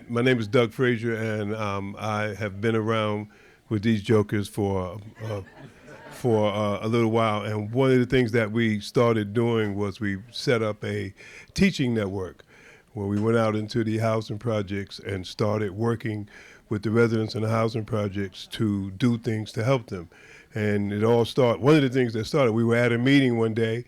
My name is Doug Frazier, and I have been around with these jokers for a little while. And one of the things that we started doing was we set up a teaching network where we went out into the housing projects and started working with the residents in the housing projects to do things to help them. And it all started, one of the things that started, we were at a meeting one day,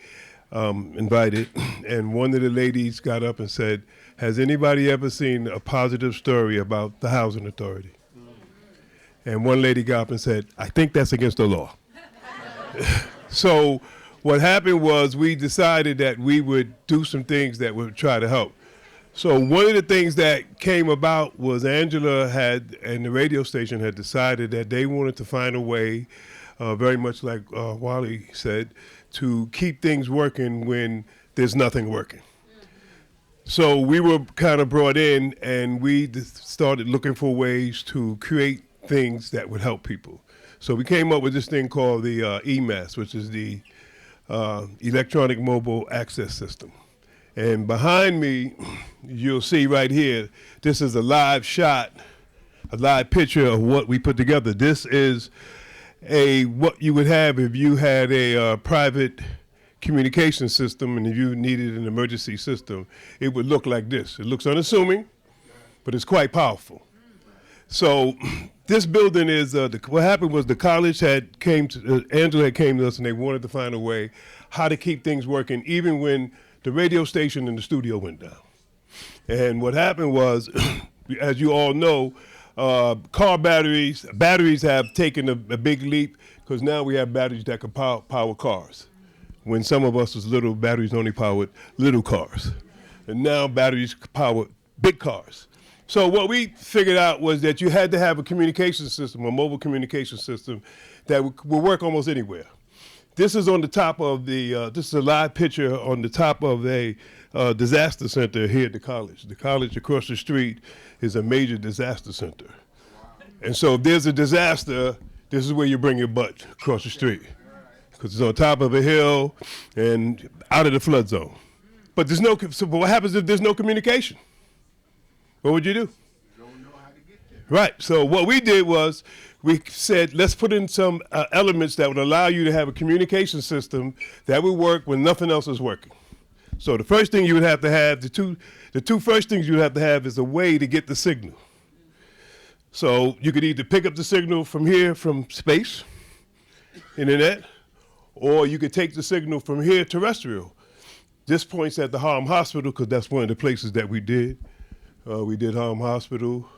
invited, and one of the ladies got up and said, "Has anybody ever seen a positive story about the housing authority?" And one lady got up and said, "I think that's against the law." So what happened was we decided that we would do some things that would try to help. So one of the things that came about was Angela had, and the radio station had decided that they wanted to find a way, very much like Wally said, to keep things working when there's nothing working. So we were kind of brought in, and we started looking for ways to create things that would help people. So we came up with this thing called the EMAS, which is the Electronic Mobile Access System. And behind me, you'll see right here, this is a live shot, a live picture of what we put together. This is what you would have if you had a private communication system, and if you needed an emergency system, it would look like this. It looks unassuming, but it's quite powerful. So this building is, what happened was the college Angela had came to us, and they wanted to find a way how to keep things working even when the radio station and the studio went down. And what happened was, as you all know, car batteries have taken a big leap, because now we have batteries that can power cars. When some of us was little, batteries only powered little cars. And now batteries power big cars. So what we figured out was that you had to have a communication system, a mobile communication system that will work almost anywhere. This is on the top of this is a live picture on the top of a disaster center here at the college. The college across the street is a major disaster center. And so if there's a disaster, this is where you bring your butt, across the street, because it's on top of a hill and out of the flood zone. But so what happens if there's no communication? What would you do? Don't know how to get there. Right. So what we did was we said, let's put in some elements that would allow you to have a communication system that would work when nothing else is working. So the first thing you would have to have, the two first things you would have to have is a way to get the signal. So you could either pick up the signal from here, from space, internet, or you could take the signal from here, terrestrial. This points at the Harlem Hospital, because that's one of the places that we did. We did Harlem Hospital.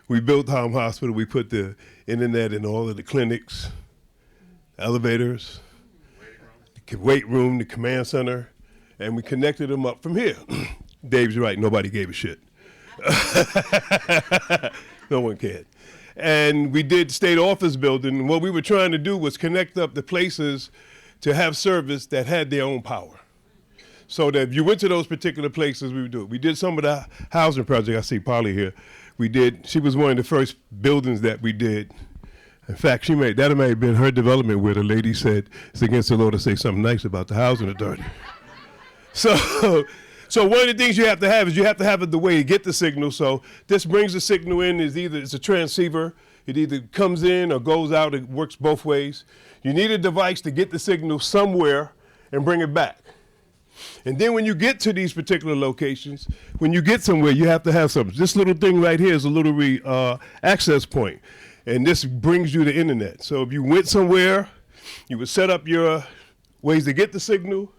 We built Harlem Hospital. We put the internet in all of the clinics, elevators, the weight room, the command center, and we connected them up from here. Dave's right, nobody gave a shit. No one cared. And we did state office building, and what we were trying to do was connect up the places to have service that had their own power. So that if you went to those particular places, we would do it. We did some of the housing project. I see Polly here. She was one of the first buildings that we did. In fact, that may have been her development where the lady said it's against the law to say something nice about the housing authority. So one of the things you have to have is you have to have the way to get the signal. So this brings the signal in. It's a transceiver. It either comes in or goes out. It works both ways. You need a device to get the signal somewhere and bring it back. And then when you get to these particular locations, when you get somewhere, you have to have something. This little thing right here is a little access point, and this brings you the internet. So if you went somewhere, you would set up your ways to get the signal,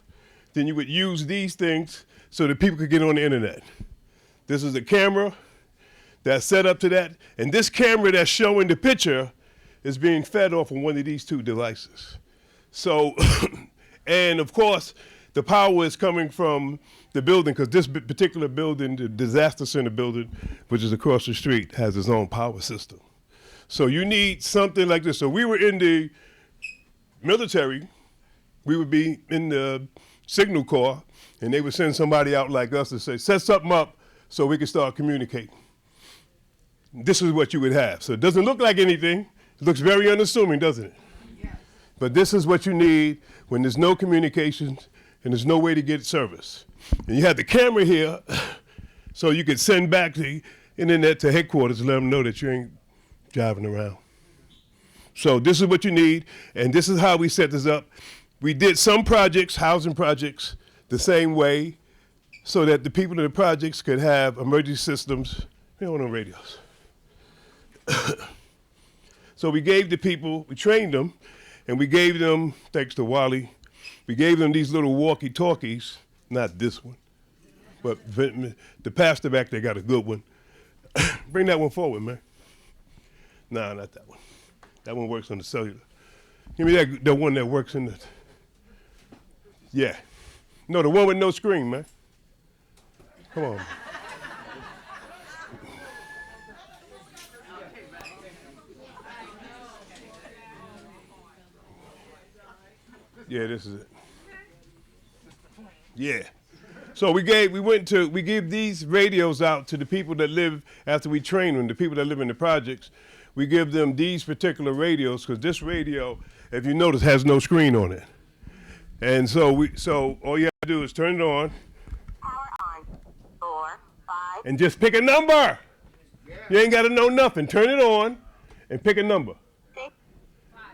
then you would use these things so that people could get on the internet. This is a camera that's set up to that, and this camera that's showing the picture is being fed off of one of these two devices. So, and of course, the power is coming from the building, because this particular building, the disaster center building, which is across the street, has its own power system. So you need something like this. So we were in the military, we would be in the signal corps, and they would send somebody out like us to say, set something up so we can start communicating. This is what you would have. So it doesn't look like anything. It looks very unassuming, doesn't it? Yes. But this is what you need when there's no communications and there's no way to get service. And you had the camera here, so you could send back the internet to headquarters and let them know that you ain't driving around. So this is what you need, and this is how we set this up. We did some projects, housing projects, the same way, so that the people in the projects could have emergency systems. We don't know radios. So we gave the people, we trained them, and we gave them, thanks to Wally, we gave them these little walkie-talkies, not this one, but the pastor back there got a good one. Bring that one forward, man. Nah, not that one. That one works on the cellular. Give me the one that works in the, yeah. No, the one with no screen, man. Come on. Yeah, this is it. Yeah. So we give these radios out to the people that live, after we train them, the people that live in the projects, we give them these particular radios, because this radio, if you notice, has no screen on it. And so all you have to do is turn it on. Power on. 4, 5. And just pick a number. Yeah. You ain't got to know nothing. Turn it on and pick a number. 6.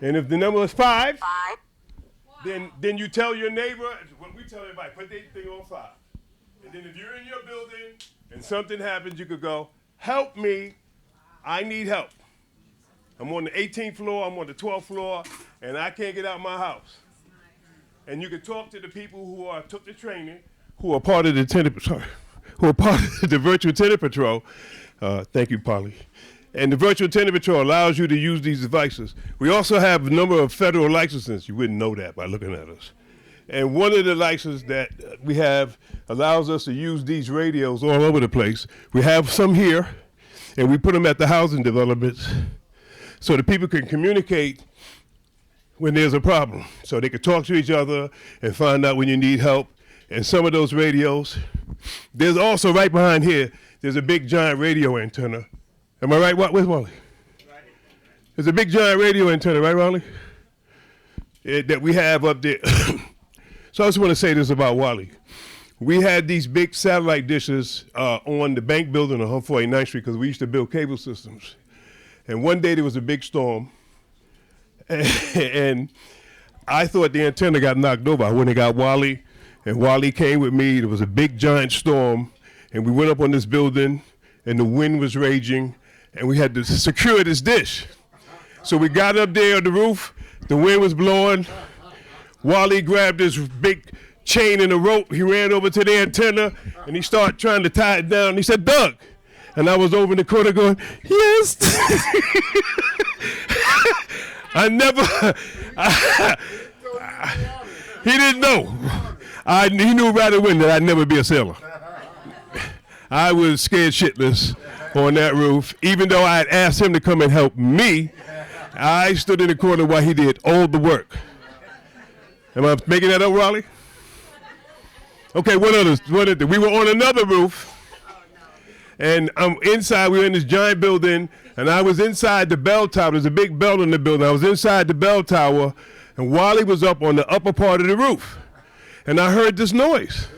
And if the number is 5, 5. then you tell your neighbor, what we tell everybody, put their thing on 5. And then if you're in your building and something happens, you could go, help me, I need help. I'm on the 18th floor, I'm on the 12th floor, and I can't get out of my house. And you can talk to the people who took the training, who are part of the virtual tenant patrol. Thank you, Polly. And the virtual tenant patrol allows you to use these devices. We also have a number of federal licenses. You wouldn't know that by looking at us. And one of the licenses that we have allows us to use these radios all over the place. We have some here, and we put them at the housing developments so that people can communicate when there's a problem. So they can talk to each other and find out when you need help. And some of those radios, there's also right behind here, there's a big giant radio antenna. Am I right? Where's Wally? There's a big giant radio antenna, right, Wally? That we have up there. So I just want to say this about Wally. We had these big satellite dishes on the bank building on 149th Street because we used to build cable systems. And one day there was a big storm, and I thought the antenna got knocked over. I went and got Wally, and Wally came with me. There was a big giant storm, and we went up on this building, and the wind was raging, and we had to secure this dish. So we got up there on the roof, the wind was blowing. Wally grabbed this big chain and a rope. He ran over to the antenna, and he started trying to tie it down. He said, Doug. And I was over in the corner going, yes. He didn't know. He knew right away that I'd never be a sailor. I was scared shitless on that roof. Even though I had asked him to come and help me, I stood in the corner while he did all the work. Am I making that up, Raleigh? Okay, what others? We were on another roof, and I'm inside. We were in this giant building, and I was inside the bell tower. There's a big bell in the building. I was inside the bell tower, and Wally was up on the upper part of the roof, and I heard this noise,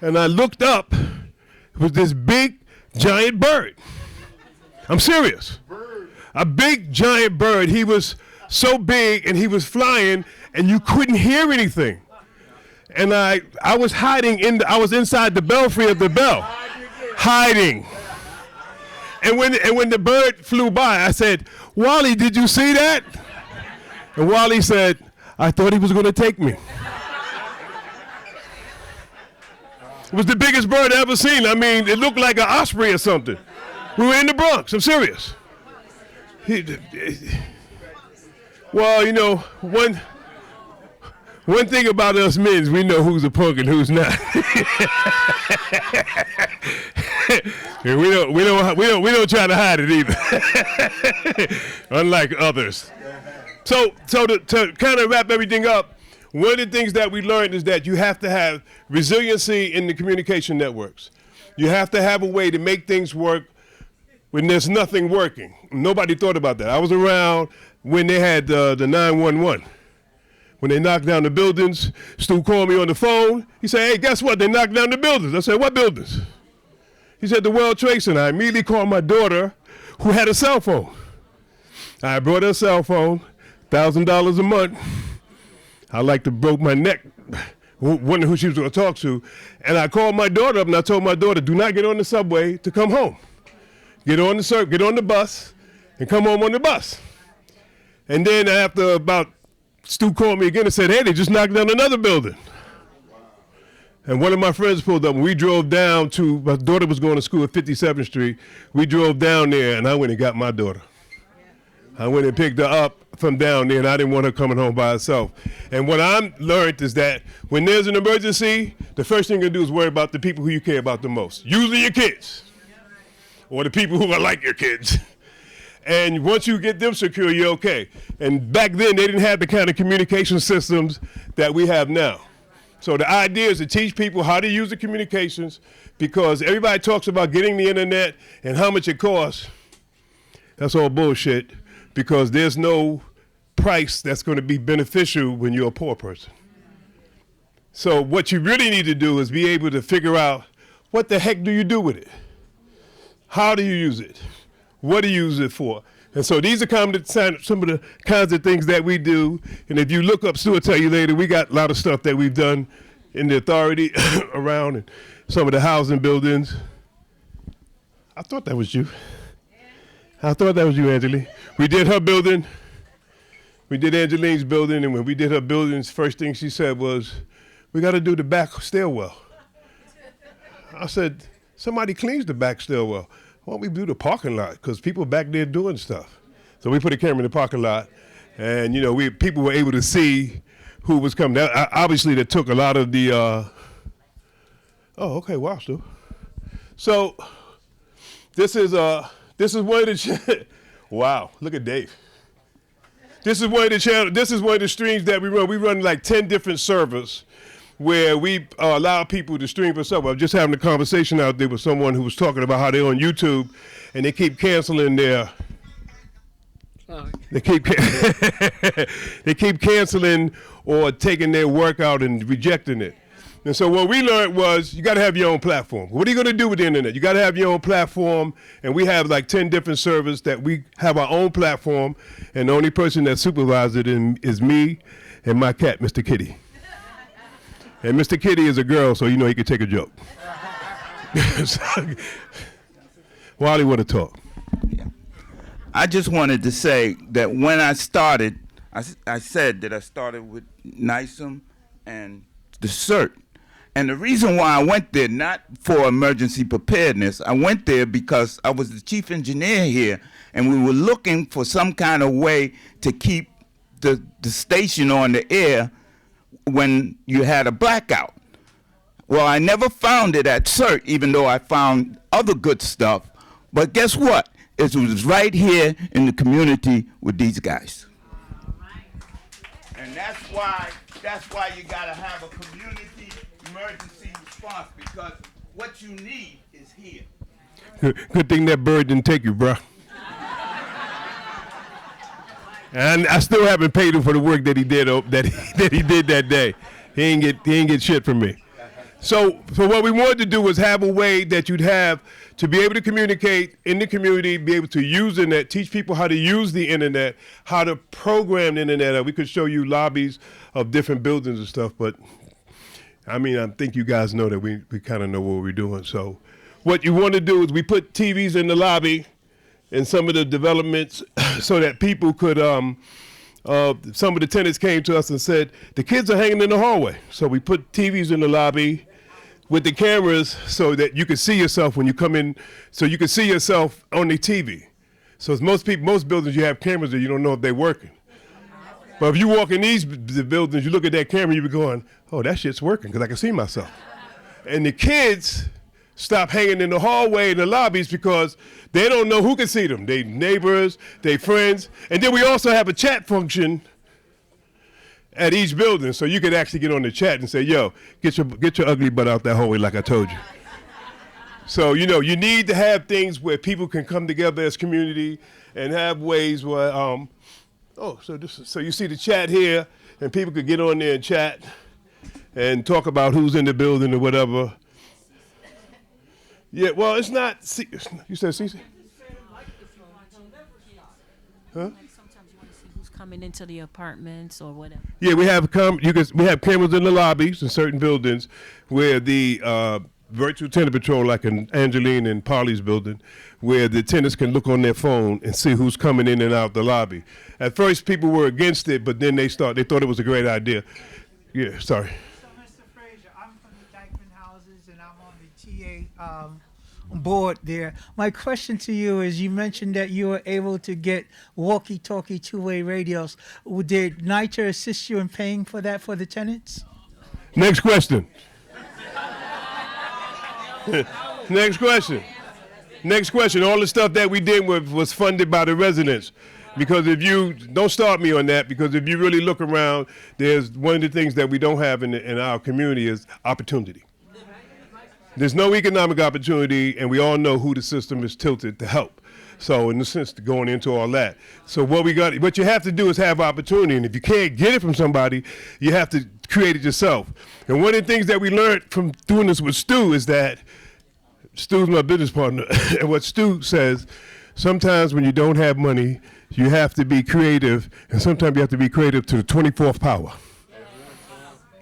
and I looked up. It was this big, giant bird. I'm serious. A big, giant bird. He was so big, and he was flying, and you couldn't hear anything. And I was hiding I was inside the belfry of the bell, hiding. And when the bird flew by, I said, Wally, did you see that? And Wally said, I thought he was going to take me. It was the biggest bird I ever seen. I mean, it looked like an osprey or something. We were in the Bronx. I'm serious. Well, you know, one thing about us men, we know who's a punk and who's not. And we don't try to hide it either. Unlike others. So to kind of wrap everything up, one of the things that we learned is that you have to have resiliency in the communication networks. You have to have a way to make things work when there's nothing working. Nobody thought about that. I was around when they had the 911. When they knocked down the buildings, Stu called me on the phone. He said, hey, guess what? They knocked down the buildings. I said, what buildings? He said, the World Trade Center. I immediately called my daughter, who had a cell phone. I brought her a cell phone, $1,000 a month. I like to broke my neck, wondering who she was going to talk to. And I called my daughter up and I told my daughter, do not get on the subway to come home. Get on the bus and come home on the bus. And then after about, Stu called me again and said, hey, they just knocked down another building. And one of my friends pulled up and we drove down to, my daughter was going to school at 57th Street. We drove down there and I went and got my daughter. I went and picked her up from down there and I didn't want her coming home by herself. And what I learned is that when there's an emergency, the first thing you do is worry about the people who you care about the most. Usually your kids or the people who are like your kids. And once you get them secure, you're okay. And back then, they didn't have the kind of communication systems that we have now. So the idea is to teach people how to use the communications, because everybody talks about getting the internet and how much it costs. That's all bullshit, because there's no price that's going to be beneficial when you're a poor person. So what you really need to do is be able to figure out, what the heck do you do with it? How do you use it? What do you use it for? And so these are some of the kinds of things that we do. And if you look up, Stu will tell you later, we got a lot of stuff that we've done in the authority around and some of the housing buildings. I thought that was you. I thought that was you, Angeline. We did her building. We did Angeline's building. And when we did her buildings, first thing she said was, we got to do the back stairwell. I said, somebody cleans the back stairwell. Why don't we do the parking lot? Because people back there doing stuff. So we put a camera in the parking lot, and people were able to see who was coming. Obviously, that took a lot of the. Oh, okay, wow, Stu. So this is one of the. Wow, look at Dave. This is one of the channels. This is one of the streams that we run. We run like 10 different servers, where we allow people to stream for stuff. I was just having a conversation out there with someone who was talking about how they're on YouTube and they keep canceling their, they keep canceling or taking their work out and rejecting it. And so what we learned was, you got to have your own platform. What are you going to do with the internet? You got to have your own platform, and we have like 10 different servers that we have our own platform, and the only person that supervises it is me and my cat, Mr. Kitty. And Mr. Kitty is a girl, so he can take a joke. Wally would have talked. Yeah. I just wanted to say that when I started, I said that I started with NISM and the CERT. And the reason why I went there, not for emergency preparedness, I went there because I was the chief engineer here, and we were looking for some kind of way to keep the station on the air when you had a blackout. Well, I never found it at CERT, even though I found other good stuff. But guess what? It was right here in the community with these guys. And that's why you gotta have a community emergency response, because what you need is here. Good thing that bird didn't take you, bro. And I still haven't paid him for the work that he did that day. He ain't get shit from me. So what we wanted to do was have a way that you'd have to be able to communicate in the community, be able to use the internet, teach people how to use the internet, how to program the internet. We could show you lobbies of different buildings and stuff, but I think you guys know that we kind of know what we're doing. So what you want to do is we put TVs in the lobby and some of the developments so that people could, some of the tenants came to us and said, the kids are hanging in the hallway. So we put TVs in the lobby with the cameras so that you can see yourself when you come in, so you can see yourself on the TV. So most buildings, you have cameras that you don't know if they're working. But if you walk in the buildings, you look at that camera, you be going, oh, that shit's working because I can see myself. And the kids stop hanging in the hallway in the lobbies because they don't know who can see them. They neighbors, they friends. And then we also have a chat function at each building, so you could actually get on the chat and say, yo, get your ugly butt out that hallway like I told you. So, you need to have things where people can come together as community and have ways where, so you see the chat here. and people could get on there and chat and talk about who's in the building or whatever. Yeah, well, it's not. You said CC? Huh? Sometimes you want to see who's coming into the apartments or whatever. Yeah, we have we have cameras in the lobbies in certain buildings where the virtual tenant patrol, like in Angeline and Polly's building, where the tenants can look on their phone and see who's coming in and out the lobby. At first, people were against it, but then they thought it was a great idea. Yeah, sorry. So, Mr. Frazier, I'm from the Dyckman Houses, and I'm on the TA board there. My question to you is, you mentioned that you were able to get walkie-talkie two-way radios. Did NYCHA assist you in paying for that for the tenants? Next question. Next question. Next question. All the stuff that we did was funded by the residents. Because if you, don't start me on that, because if you really look around, there's one of the things that we don't have in our community is opportunity. There's no economic opportunity, and we all know who the system is tilted to help. So in the sense, going into all that. So what you have to do is have opportunity, and if you can't get it from somebody, you have to create it yourself. And one of the things that we learned from doing this with Stu is that, Stu's my business partner, and what Stu says, sometimes when you don't have money, you have to be creative, and sometimes you have to be creative to the 24th power.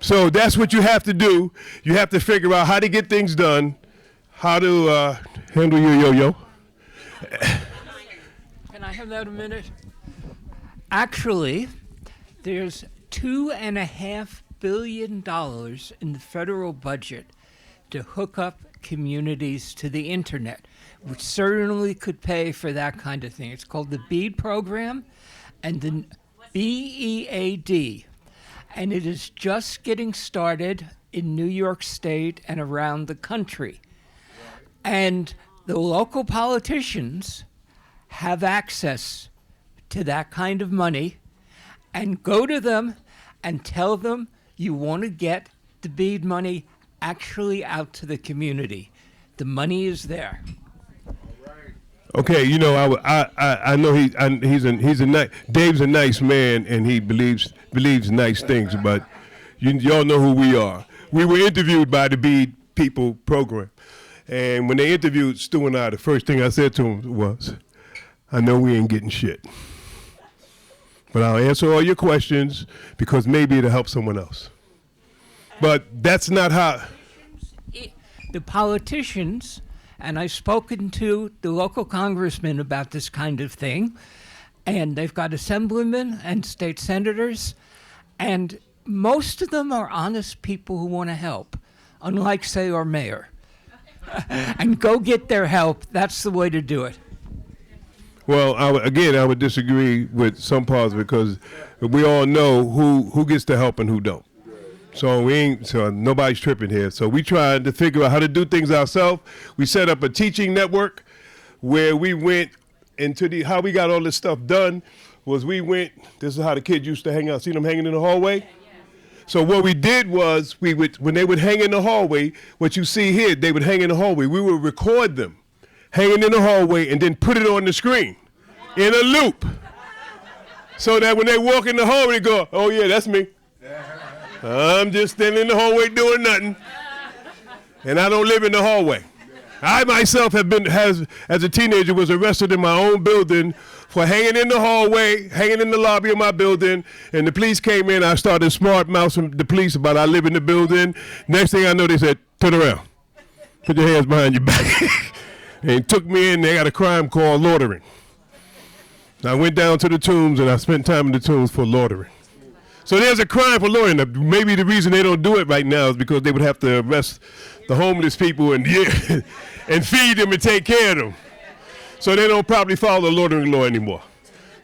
So that's what you have to do. You have to figure out how to get things done, how to handle your yo-yo. Can I have that a minute? Actually, there's $2.5 billion in the federal budget to hook up communities to the internet, which certainly could pay for that kind of thing. It's called the BEAD program, and the BEAD, and it is just getting started in New York State and around the country. And the local politicians have access to that kind of money, and go to them and tell them you want to get the BEAD money actually out to the community. The money is there. Okay, you know, I know Dave's a nice man, and he believes nice things, but y'all know who we are. We were interviewed by the BEAD People program, and when they interviewed Stu and I, the first thing I said to him was, I know we ain't getting shit, but I'll answer all your questions because maybe it'll help someone else. But that's not how. The politicians, and I've spoken to the local congressmen about this kind of thing, and they've got assemblymen and state senators, and most of them are honest people who want to help, unlike, say, our mayor. And go get their help. That's the way to do it. Well, I would disagree with some parts because we all know who gets the help and who don't. So nobody's tripping here. So we tried to figure out how to do things ourselves. We set up a teaching network where we went into how we got all this stuff done was this is how the kids used to hang out. See them hanging in the hallway? So what we did was when they would hang in the hallway, what you see here, they would hang in the hallway. We would record them hanging in the hallway and then put it on the screen in a loop. So that when they walk in the hallway, they go, oh yeah, that's me. I'm just standing in the hallway doing nothing, and I don't live in the hallway. I myself as a teenager, was arrested in my own building for hanging in the hallway, hanging in the lobby of my building, and the police came in. I started smart mouthing the police about I live in the building. Next thing I know, they said, turn around. Put your hands behind your back. And took me in. They got a crime called loitering. I went down to the Tombs, and I spent time in the Tombs for loitering. So there's a crime for loitering. Maybe the reason they don't do it right now is because they would have to arrest the homeless people and feed them and take care of them. So they don't probably follow the loitering law anymore.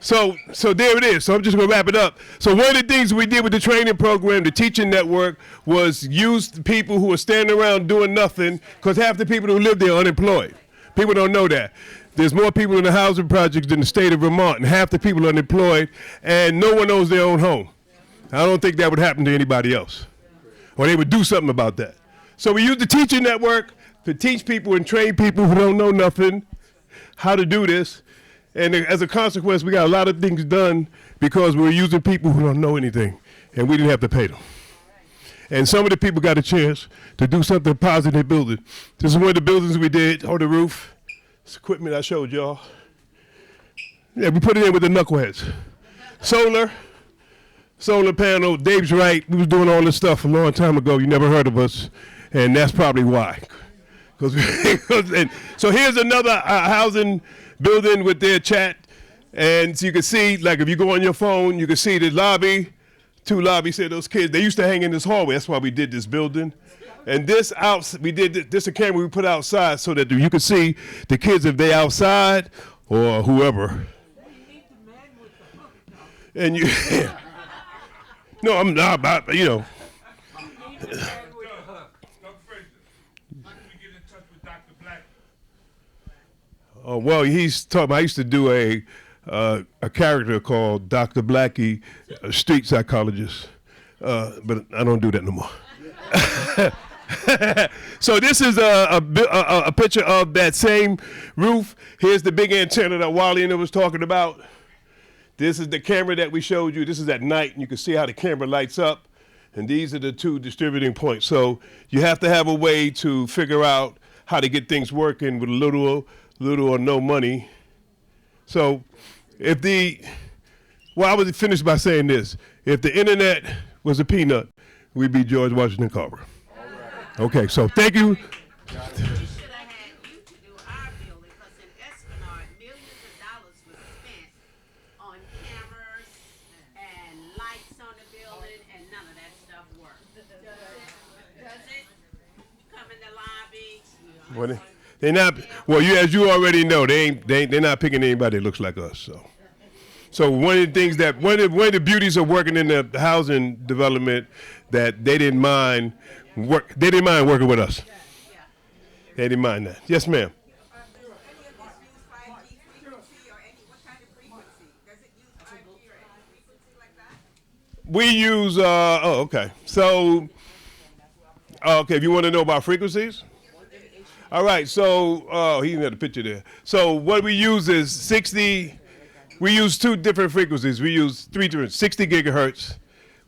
So there it is. So I'm just going to wrap it up. So one of the things we did with the training program, the teaching network, was use people who are standing around doing nothing, because half the people who live there are unemployed. People don't know that. There's more people in the housing projects than the state of Vermont, and half the people are unemployed, and no one owns their own home. I don't think that would happen to anybody else, or they would do something about that. So we use the teaching network to teach people and train people who don't know nothing how to do this. And as a consequence, we got a lot of things done because we're using people who don't know anything. and we didn't have to pay them. And some of the people got a chance to do something positive in the building. This is one of the buildings we did on the roof. This equipment I showed y'all. Yeah, we put it in with the knuckleheads. Solar panel, Dave's right. We was doing all this stuff a long time ago. You never heard of us, and that's probably why. So here's another housing building with their chat. And so you can see, like if you go on your phone, you can see the lobby, 2 lobbies. Say those kids, they used to hang in this hallway. That's why we did this building. And we did this a camera we put outside so that you can see the kids if they outside or whoever. And you, no, I'm not about, you know. Oh, well, he's talking. I used to do a character called Dr. Blackie, a street psychologist, but I don't do that no more. So this is a picture of that same roof. Here's the big antenna that Wally was talking about. This is the camera that we showed you. This is at night, and you can see how the camera lights up. And these are the 2 distributing points. So you have to have a way to figure out how to get things working with little or no money. So I was finished by saying this. If the internet was a peanut, we'd be George Washington Carver. Okay, so thank you. We should have had you to do our building, because in Esplanade, millions of dollars was spent on cameras and lights on the building, and none of that stuff worked. Does it? You come in the lobby. They're not. Well, as you already know, they're not picking anybody that looks like us. So one of the things that one of the beauties of working in the housing development that they didn't mind working with us. They didn't mind that. Yes, ma'am. We use. Okay. So, okay. If you want to know about frequencies. All right, so he had a picture there. So what we use is 60. We use 2 different frequencies. We use 3 different 60 gigahertz.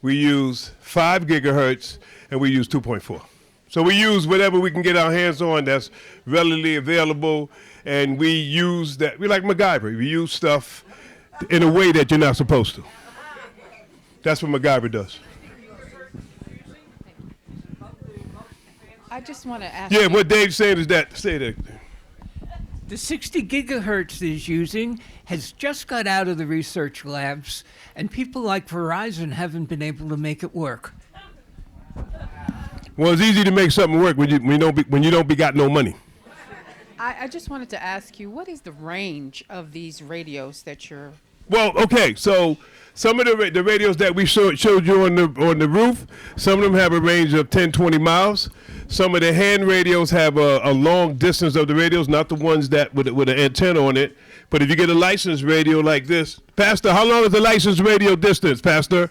We use 5 gigahertz, and we use 2.4. So we use whatever we can get our hands on that's readily available, and we use that. We like MacGyver. We use stuff in a way that you're not supposed to. That's what MacGyver does. I just want to ask. Yeah, what Dave's saying is that. Say that. The 60 gigahertz is using has just got out of the research labs, and people like Verizon haven't been able to make it work. Well, it's easy to make something work when you don't got no money. I just wanted to ask you, what is the range of these radios that you're? Well, okay, so some of the radios that we showed you on the roof, some of them have a range of 10, 20 miles. Some of the hand radios have a long distance of the radios, not the ones that with an antenna on it. But if you get a licensed radio like this, Pastor, how long is the licensed radio distance, Pastor?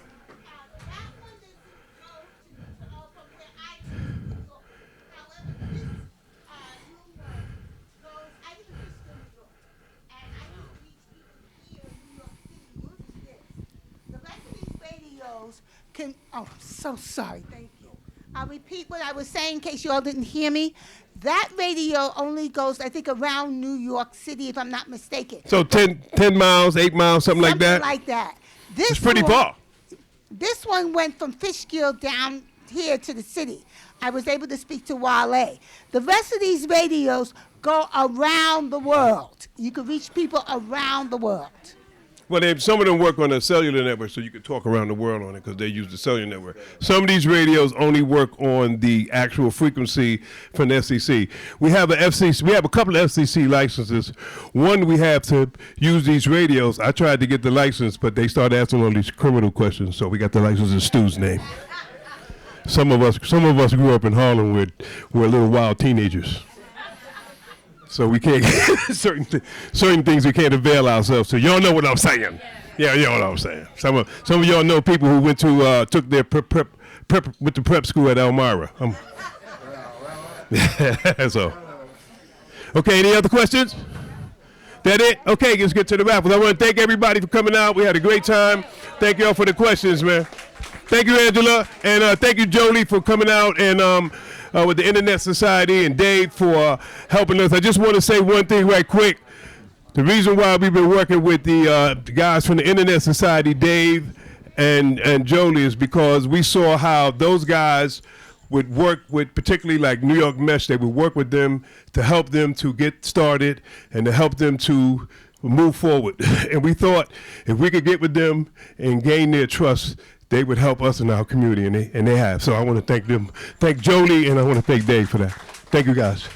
Oh, so sorry. Thank you. I'll repeat what I was saying in case you all didn't hear me. That radio only goes, I think, around New York City, if I'm not mistaken. So 10 miles, 8 miles, something like that? Something like that. It's pretty far. This one went from Fishkill down here to the city. I was able to speak to Wale. The rest of these radios go around the world. You can reach people around the world. Well, some of them work on a cellular network, so you can talk around the world on it because they use the cellular network. Some of these radios only work on the actual frequency from the FCC. We have a couple of FCC licenses. One, we have to use these radios. I tried to get the license, but they started asking all these criminal questions, so we got the license in Stu's name. Some of us grew up in Harlem with little wild teenagers. So we can't certain things we can't avail ourselves to. Y'all know what I'm saying? Yeah, y'all know what I'm saying. Some of y'all know people who went to took their prep with the prep school at Elmira. So, okay. Any other questions? That it? Okay, let's get to the raffles. I want to thank everybody for coming out. We had a great time. Thank y'all for the questions, man. Thank you, Angela, and thank you, Jolie, for coming out and with the Internet Society, and Dave for helping us. I just want to say one thing right quick. The reason why we've been working with the guys from the Internet Society, Dave and Jolie, is because we saw how those guys would work with, particularly like New York Mesh, they would work with them to help them to get started and to help them to move forward. And we thought if we could get with them and gain their trust, they would help us in our community, and they have. So I want to thank them, thank Jolie, and I want to thank Dave for that. Thank you, guys.